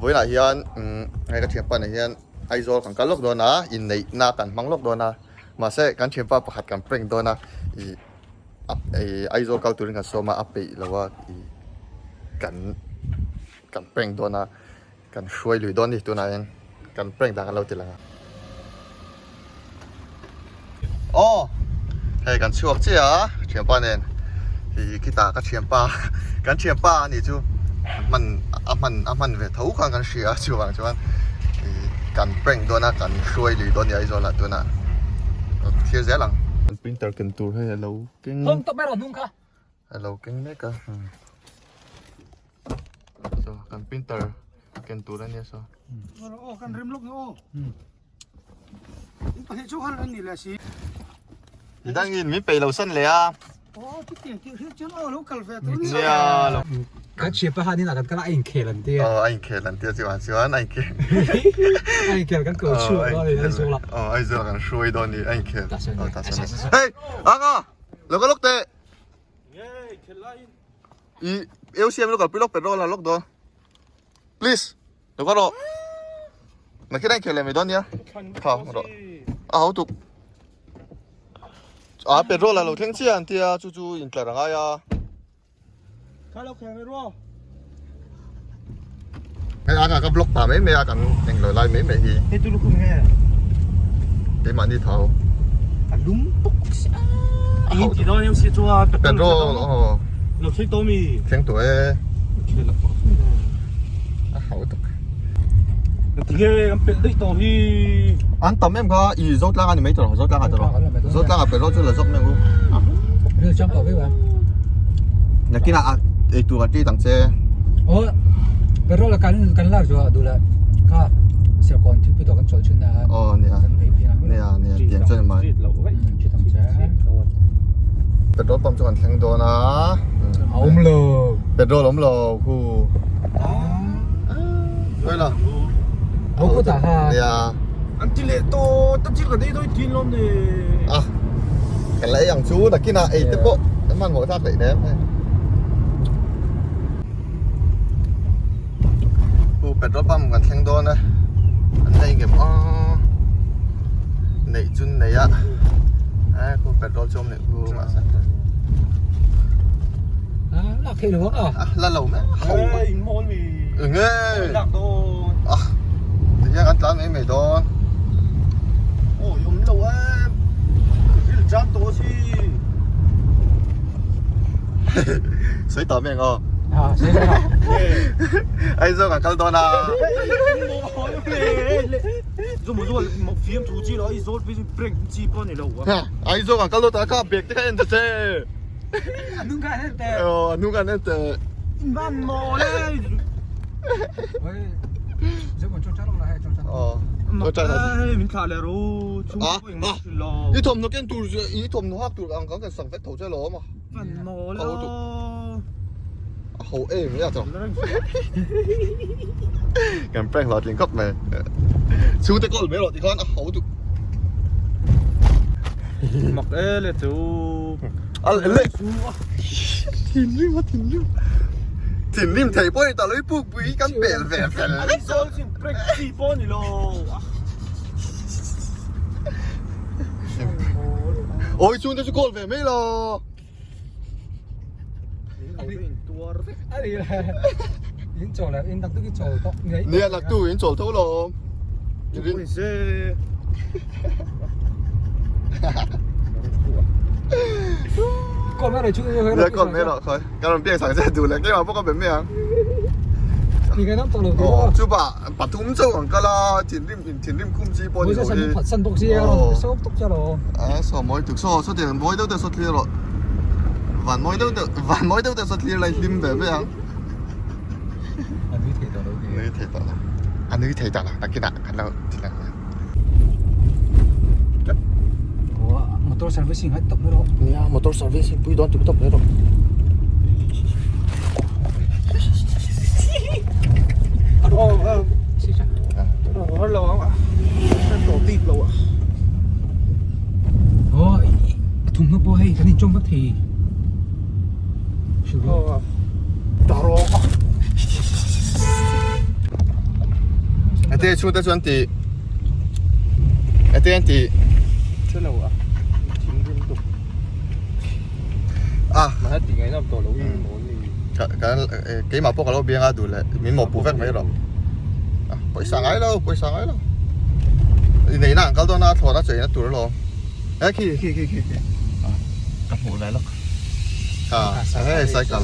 với lại hiện hay cái chuyện này hiện ai rồi còn cái lúc đó na in này na cần mang lúc đó na mà sẽ cái chuyện pa hạt cần preng đó na ai rồi cao tuổi cái số mà áp bị làว่าcần preng đó na cần xuôi lưỡi đó điตัวนั้นcần prengต่างกันเราจะละอ๋อให้กันช่วงเจ้าเชียงป้าเนี่ยที่กีตาร์ก็เชียงป้ากันเชียงป้านี่จูมันเวทหูขังกันเสียจูบางจูวันกันเปร่งตัวน่ะกันช่วยหรือตัวใหญ่ตัวละตัวน่ะเทียเสียหลังมันปริ้นเตอร์กันตัวให้เราเก่ง không tao biết rồi đúng không ให้เราเก่งไหมกันกันปริ้นเตอร์กันตัวนั่นเนี่ยซะ โอ้กันริมลูกโอ้ประเทศชูฮันอันนี้แหละสิ อีดังยินไม่ไปเราสั้นเลยอ่ะ โอ้ที่เตียงที่เจ้าโอ้ลูกกัลเฟตัวนี้ เนี่ยเรา cái chuyện bà hai đi là cái cái anh kể lần tiên ไอ้เขลันเดียวจิวันจิวันไอ้เข anh kể cái cửa chuột đó thì anh số là ไอ้เจ้ากันช่วยตัวนี้ไอ้เข ตัดเส้น ตัดเส้นเฮ้ยอ่ะก็เราก็ลูกเตะ เย้เขลัน อีเอลเซียมลูกกับพี่ลูกเป็ดโรละลูกตัว please เราก็รอนักกีฬาเขลันไม่โดนเนี่ยข้าวรอเอาถูกเป็ดโรละเราเท่งเชียนที่จู่ๆอินเตอร์อะไรอ่ะ ข้าเราแข่งไม่รู้ ไอ้อากันก็บล็อกป่าไม่อากันยังเลยไล่ไม่ดี เฮ้ยตัวลูกคุณไง ไอ้มันนี่เท่า อันลุ้มปุ๊กอินที่เราเนี่ยสิจัว เป็ดโรเราใช้ตัวมี เท่งตัวเอ เขลัน เอาถูก ทีนี้มันเป็นได้ตัวที่ อันต่อแม่ก็อีรถล่างอันนี้ไม่ตลอดรถล่างอันตลอดรถล่างเป็นรถจุลจบแม่กู đưa trong tàu với bạn นักกีฬาไอ้ตัวที่ต่างเจ้ ồ cái đó là cái là rồi đủ là có sẽ còn thì bây giờ cái chỗ chuyện là อ๋อเนี่ย cái này thì là เนี่ยเตียงเจ้ามา chuyện thằng cha เป็นรถปั๊มจวนแข่งตัวนะ ông lờ เป็นรถล้มโลคู่ด้วยเหรอ ông có ta ha เนี่ย อันที่เละโตตั้งชื่อกันได้ด้วยทีนล้มเลย อ่ะกันไรอย่างชูนักกีฬาไอ้เต๊ะน้ำมันหัวท่าไหนเนี่ยคู่เป็นรถปั๊มกันแข่งตัวนะอันไหนเก็บอ๋อไหนจุนไหนอะคู่เป็นรถชมเนี่ยคู่มาสัก là khi được không แล้วเราไหม เฮ้ยมอนมี เงี้ย หลักโดน อ่ะที่ยังอันตรายไม่โดน โอ้ยมเราอ่ะที่จับตัวสิ สวยต่อแม่งอ๋อ à thế đấy hả ไอ้เจ้ากับกัลโดนา 做么做冇 film 出去了，一说被别人击爆你了我。 ไอ้เจ้ากับกัลโดนาก็เบรกได้เจ๊ นุ่งกันแต่ นู่นกันนั่นแต่ บ้านมอเลย ôi giờ còn trong chắc không là hay trong chắc อ๋อเข้าใจแล้ว mìnhขาเลยรู้ชุ่มไปหมดเลย อีทอมนกแก้วตูอีทอมนกฮักตูอังกังกันสั่งเฟสถูกใช่หรอมา บ้านมอเลย โหเอ้ไม่อยากจะกันแป้งหลอดยิงก็ไม่ชูตะก้อนไม่หลอดอีกคนโหตู mặc ê là chú อะไรเล็กถิ่นริมไทยป่วยแต่เลยปุ๊บปุ้ยกันเปลี่ยนแหวน anh sao chỉ break击爆你了 โอ้ยชูนจะชูโกลแหวนไม่หรอ à đi là in chỗ là in đặt cái chỗ to đấy เนี่ยหลักตู้ยิงโจทย์เท่าหรอ Ôi giời. còn mấy đời chú เดี๋ยวก่อนไม่หรอกคอยการมันเปลี่ยนสังเกตดูแล้วแกมาพวกก็เป็นไม่ยัง thì cái năm tàu đầu โอ้ tiên จูบะปัทุมเจ้าของกะลาถิ่นริมคุ้มจีปน bây อยู่ giờ ดี sân bốc xe rồi số tốc cho rồi สมอยถึกโซ่สุดเดียวมอยเด้อแต่สุดเลียหรอหวานมอยเด้อแต่สุดเลียอะไรริมแบบไม่ยัง anh biết thì tàu đầu อันนี้เทต่อละอันนี้เทต่อละนักกีฬากันแล้วทีหลัง ủa motor servicing hết tốc nữa rồi เนี่ยมอเตอร์เซอร์วิสปุ้ยโดนจุดตบเลยหรอ xí chả Hết lâu không ạ? Hết tổ tịp lâu ạ. ôi thùng nước bôi cái này trong các thì xử lý Đỏ rồi. Ate chu ta chuan ti ate an ti thế nào ạ chính liên tục à mà hết tiếng ấy làm tổ lâu muốn thì cái mà bốc là biếng à đủ lệ mình một bù vét mấy rồi bồi sang ấy đâu này nè cái đó nó thò nó chạy nó tụt rồi ấy khi cặp hũ này lắm ấy sai cầm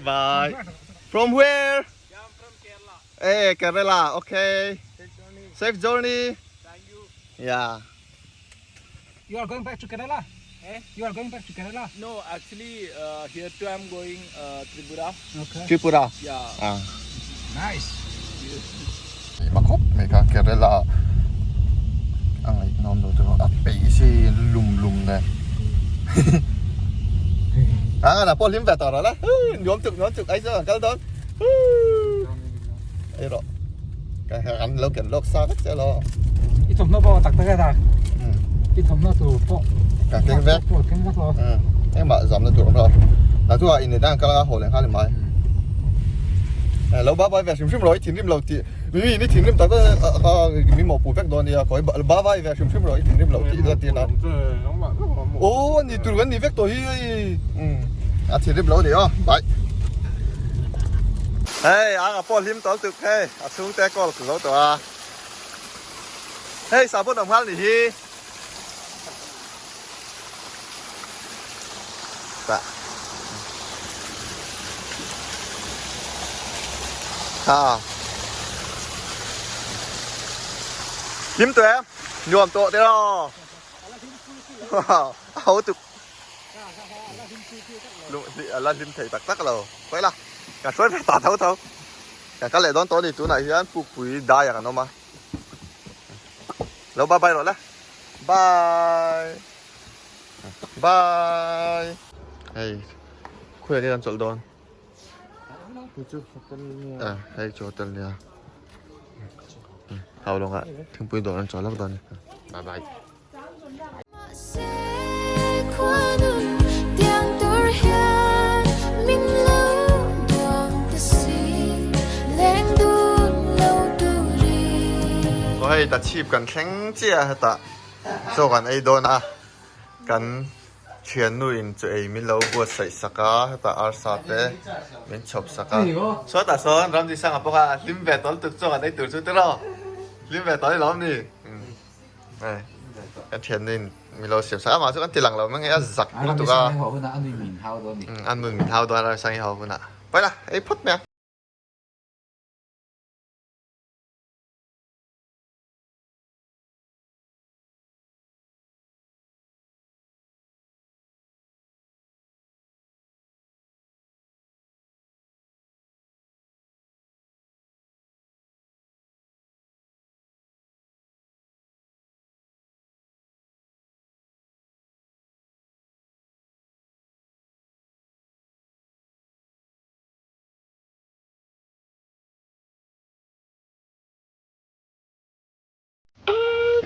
bye from where Kerala okay safe journey thank you yeah You are going back to Kerala? You are going back to Kerala? no actually here too I'm going Tripura Okay. Tripura yeah Nice. mà khóc mày cả Kerala ăn ấy non rồi tôi bị xe lùm này là Paul liếm về tỏ rồi đó nhóm trực ấy giờ cái đó ấy rồi cái anh lâu kiện lốc xa hết chứ lo Ít thầm nó bao tắc cái ta. Ít thầm nó tụ bộ. cả tiếng vét Cái vét lo. em bảo dòm nó tụ rồi là tôi in đang cái hồ lên khai lên mai lâu ba bay về xìm rồi thì nim lâu thì vìนี่thì nim tao cóมีmột buổi vét đón đi coi ba bay về xìm rồi thì nim lâu thì là tiền nào ôนี่tụi anh đi vét tôi thì nim lâu đi bye hey à Paul lim tao tự hey xuống té con của nó tao hey sao bữa đồng hành đi dạ lim tụi em nhuộm tụi thế đó hấu tụi là lim thầy bạc tắc rồi quay là cả suốt phải tỏ thấu cả cái lệ đón tối thì tụi này thì ăn phụ quý đa à nó mà lâu bye bye rồi đấy bye hey khuya đi ăn chợ đón hey chỗ hotel nha hào luôn ạ thằng bùi đón ăn chợ lắc đón bye bye hey ta chipกันแข็งเจี๊ยฮะตาโซกันไอ้โดนอ่ะกันเชียนนู่นจะไอ้มิลล์บัวใส่สกาฮะตาอาร์ซาเต้มินชอบสกาโซตาโซนรำที่สั่งอ่ะพวกอ่ะลิมเวตตอนตึกโซกันไอ้ตึกสุดที่รอลิมเวตตอนที่ล้อมนี่กันเชียนนี่มิลล์เสียบสกามาสุกันตีหลังเราไม่งั้นจะสักตุกอ่ะอันนู้นมินเท้าโดนอะไรสั่งให้เขาคนน่ะไปละไอ้พุทธเนี่ย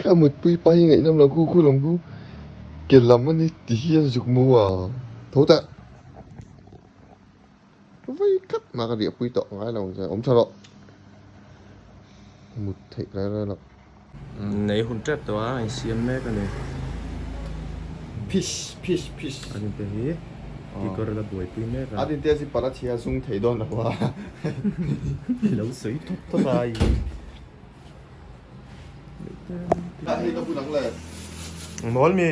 ข้าหมดปุยไปไงน้ำเราคู่ลงกูเกล้ำมันนี่ตีเหี้ยจุกมัวโถแต่ไว้กัดมากระเดียบปุยต่อง่ายเราจะอมชะลอหมดเทกแล้วหรอก này hôn trép đó anh xiêm mẹ cái này พิช anh thấy hết thì có là buổi tí mẹ อา cả ดินเตียสิปาราเชียซุงเทดอนนะวะ lâu sấy thốt ra อันนี้ก็พูดหนังเลย món mì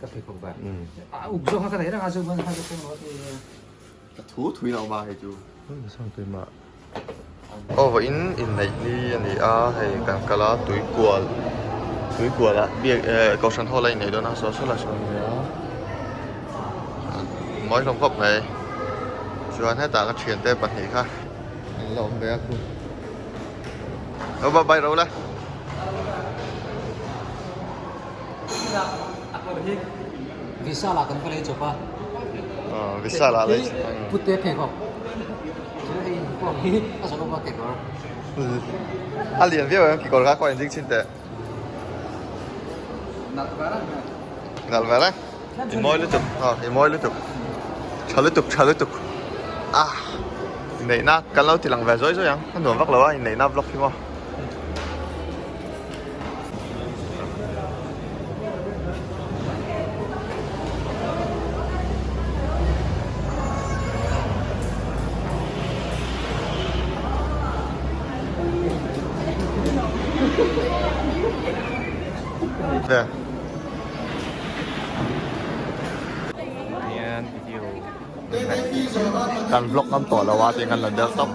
Cái phải không bạn. Ủa sao cái đấy là sao mà hai cái con nó กระทูถุยออกมาให้จู xong rồi mà โอ้ว่าอินไหนนี่อันนี้ให้กันกะลาตุยกลัวละเบียก็ฉันเท่าไรไหนด้วยนะโซลาชนเนี่ยม้อยลงครบไหนชวนให้ตากันเฉียนเต้ปัญหาค่ะเราเบียคุณเอาใบเราเลย Visa là cần phải lấy chụp à? Visa là lấy Put tế phê không? Chứ đây có gì? Sao nó có kẹt đó? liền viết em kỳ còn khác coi dính trên tệ nալ vara imoi lutuk imoi lutuk chalutuk Này na cần lâu thì lằng về rồiยังnó nổi vắt lâu anh này na vlog phim không Vềการบล็อกน้ำต่อแล้วว่าเป็นกันระดับท็อป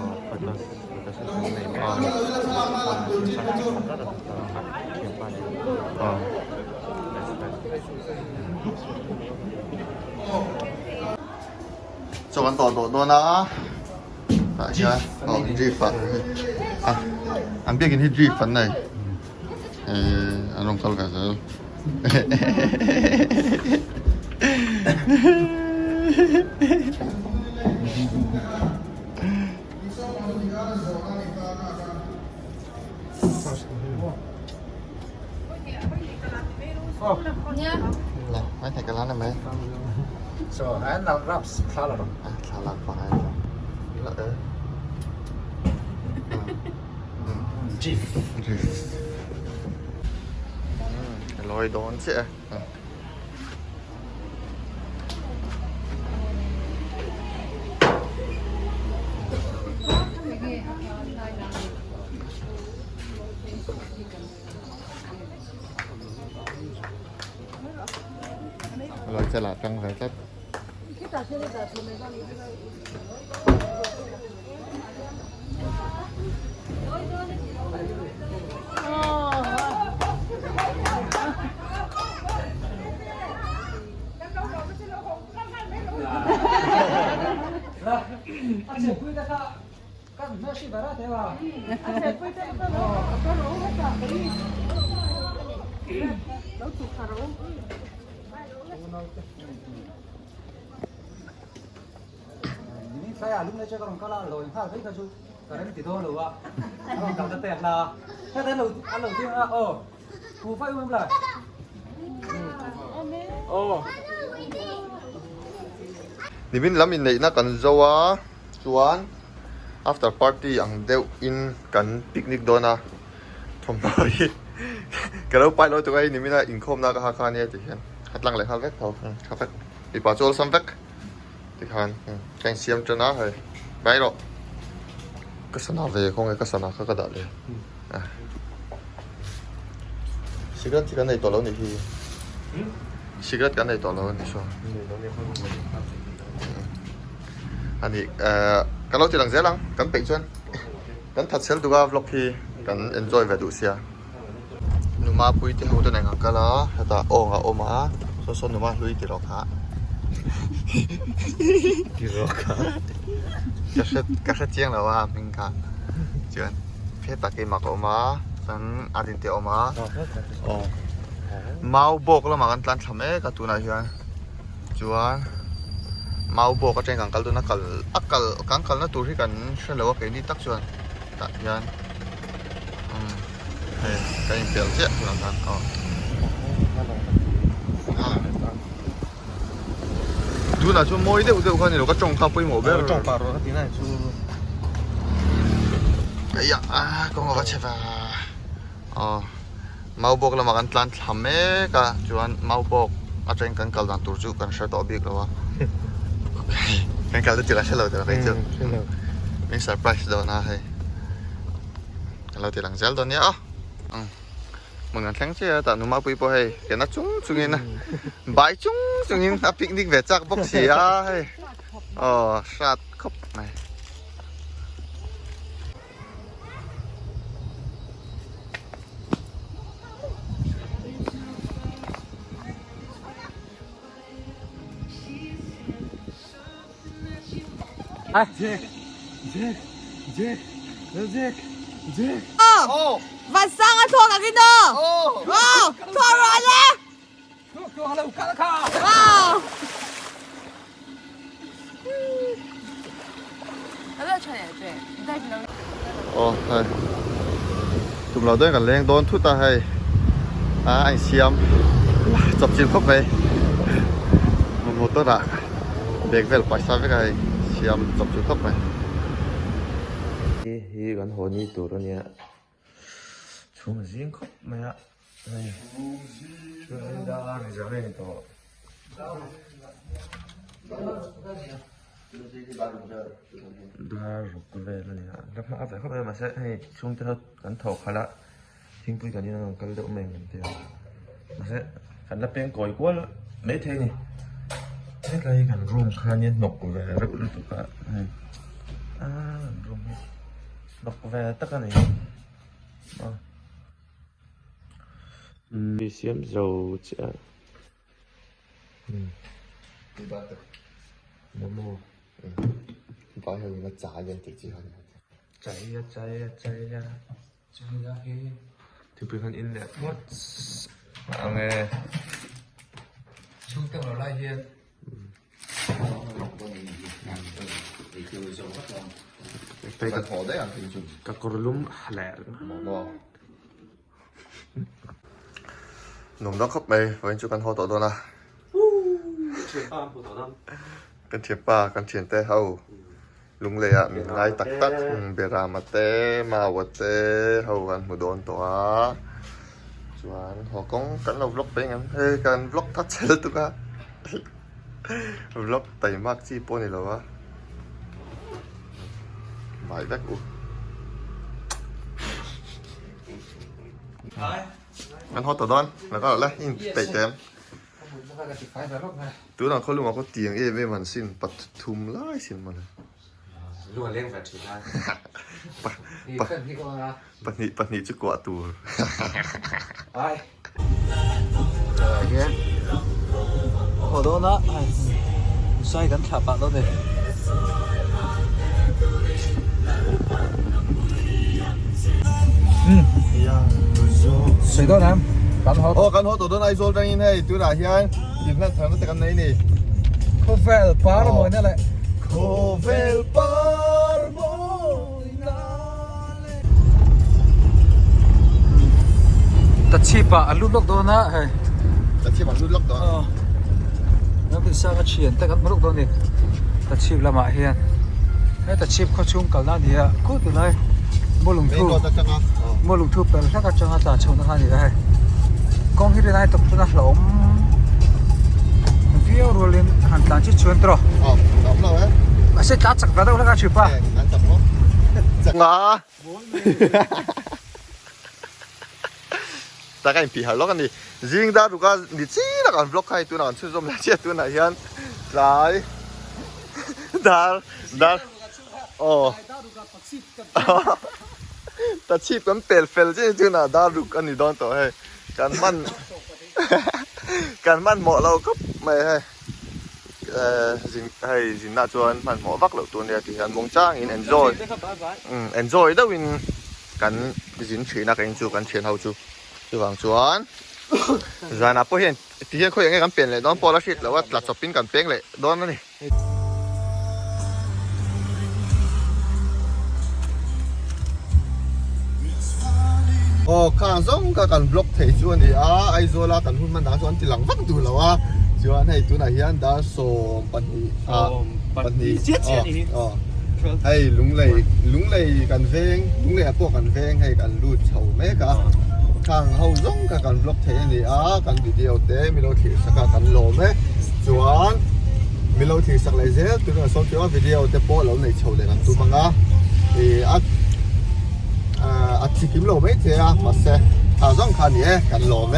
จบกันต่อตัวนะใช่ไหมอ๋อจีฟันอันเบี้ยกินที่จีฟันเลยอันลงเข้ากันแล้วไม่ถ่ายกันร้านได้ไหม so and now wraps salad สาลัดไฟแล้วbeef ลอยโดนใช่ไหมลอยฉลาดจังเลยครับini saya alumni cakap orang kalah loh yang hal saya tu karena itu loh wa orang kata teh lah saya loh dia oh ku fai umum lah ohนี่บินล้ำอินในนักกันจัวชวนafter party อย่างเดียวอินกันปิกนิกโดนะทำไปก็เราไปเราตัวไอ้นี่ไม่น่าอินคมนะก็หาคาเนี่ยที่เห็นหัดหลังเลยครับเวกเขาครับเวกอีป่าโจลซัมเวกที่คันแกงเสียมจนนะเฮ้ยไปหรอกก็สนาเวคงไอ้ก็สนาเขาก็ได้เลยสิกรัตที่กันในตัวเรานี่ที่สิกรัตกันในตัวเรานี่ชัวอันนี้กันเราที่หลังเสียหลังกันไปชวนกันทัดเซลตัวก็ vlog ที่กัน enjoy ไปดูเสียหนูมาปุยที่เขาตัวไหนกันละแต่โอ้มาส่วนหนูมาลุยที่รอกฮะที่รอกฮะก็เจียงแล้วว่ามิงค่ะเจือนเพื่อตะกี้มาก็มาสันอาทิตย์เดียวมาเมาโบกแล้วมากันตันทำเอ๊ะกับตัวไหนเชียวจวนเมาโบกก็เจงกังกัลตัวนักกัลอักกัลกังกัลนั่นตัวที่กันเชื่อเลยว่าเป็นที่ตักชวนตัดยันเฮ้ยกันเปลี่ยนเสียตัวนั้นอ๋อดูน่ะช่วยมวยเดี๋ยวคนนี้เราก็จงข้าวปุ้ยหมูเบ้จงปลาโรตีน่าชูไอ้ยะก็งอก็เชฟอ๋อเมาโบกแล้วมากันตันทำเอ๊ะกับจวนเมาโบกอาจารย์กันกัลดันตัวจูกันเชื่อต่อบิ๊กแล้ววะกันกัลตัวเชื่อเราเดี๋ยวไปเจอมีเซอร์ไพรส์ด้วยนะเฮ้ยเราตีหลังเซลตัวนี้อ่ะมึงกันแข่งเชียแต่หนูมาปุยปอยเห็นนะจุ้งอินนะใบจุ้งอินอ่ะปิกนิกเวจากบ็อกซี่อ่ะเฮ้ยอ๋อชาดครบไหม晚上啊，拖个给侬。哦，拖完了。拖好了，我看了看。哦。有没有穿也对，你再能。哦，係。同樓堆人靚到脱但係anh xem chụp chim khóc này một tốt à việc về phải sao với cái xem chụp chim khóc này hi kan ho ni tur ania chung jing khop maya nei chung da ni ja nei to da ruk ve la nia la ma ave khop ma se hei chung te kan tho khala thing pui kan ni nang kal de meng kan te ma se kan la peng koi kwal mấy thế này thế đây kan room kha ni nok ve ruk lu tu ka room nok ve tất cả này đi xem dầu chả đi bắt được nó mua bao nhiêu nó trả lên thì chỉ hơn chạy ra thì bây giờ in đẹp mất à nghe Chúng ta ở lại hiện đây là thỏ đấy à thì chúng các con lúm lẻ bò nồng đó khóc mày với chú căn ho tỏ đó na căn chiếc ba căn chiên tê hầu lung lệ à mình ngay tắc tắc bề ra mà tê mà vật tê hầu gần một đồn tỏa chuan họ có căn là vlog bên em hay căn vlog thắt chết tụi cả vlog tẩy mắc chi po này là quá mãi vách u căn ho tỏ đón là có là in tẩy chém tụi nào không luôn mà có tiếng em về mình xin bật thum lại xin mà Luôn lên phải chỉ ra Thì cần thì có bật nhị chứ quả tù Ai Again Hold on đó Xoay gắn thả bạn đó này Xoay đó em Gắn hốt ô căn ho tỏ đón ai rồi đang in hay tụi nào hiện nhìn là thằng nó cái này nè Có vẻ là phá rồi mọi người lại Covel Parmo Ta chip à lúc lúc đó na hay ta chỉ bằng nút lốc đó nó cứ sang cái chuyện ta gặp lúc đó nè ta chip là mà hiền hay ta chip có chung cả na thì à cứ từ này mua lùng bên thu đó ta chẳng à mua lùng thu phải là các trong ta trồng nó thì hay con khi này tập nó lỏng video rồi lên hẳn tàn chỉ chuyên trò đóng đâu ấy mà sẽ cắt chặt vào đâu là cái chip à ăn chậm không ngã ta cái bị hở lốc anh đi riêng ra được cái đi chỉ là còn vlog hay tôi nào chưa zoom lại chết tôi này hiền lại dar ta chip kan pel fel chứ tôi nào dar được anh đi đón tổ hayกันมันเหมาะเราก็ไม่ให้สินน่าชวนมันเหมาะวักเหล่าตัวเนี่ยที่กันมองจ้างอิน enjoy enjoy ได้วินกันสินฉีนักเองจูกันเชียนเฮาจูวางชวนจานะพอเห็นที่เห็นเขาอย่างงี้กันเปลี่ยนเลยน้องพอละชิดแล้วว่าหลัดสปินกันเป้งเลยโดนนั่นนี่โอ้ข้างซ่องก็กันบล็อกเทชวนนี่ไอโซล่ากันหุ่นมันด่าชวนที่หลังฟังดูแล้วว่าชวนให้ตัวไหนยันด่าโซปันนี่เจี๊ยบนี่ให้ลุงเลยกันเวงลุงเลยพวกกันเวงให้กันรูดเฉาแม่กะข้างเฮาซ่องก็กันบล็อกเทนี่กันวิดีโอเต้มีเราถือสักกันโลแม่ชวนมีเราถือสักเลยเจ้าตัวนั้นสอนที่ว่าวิดีโอเต้โป้เราในเฉาเลยกันตัวมังอาทิตย์กิมโลไม่เท่อะมาเซ่ถ้าต้องการเนี่ยกันโลไหม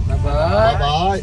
บ๊ายบาย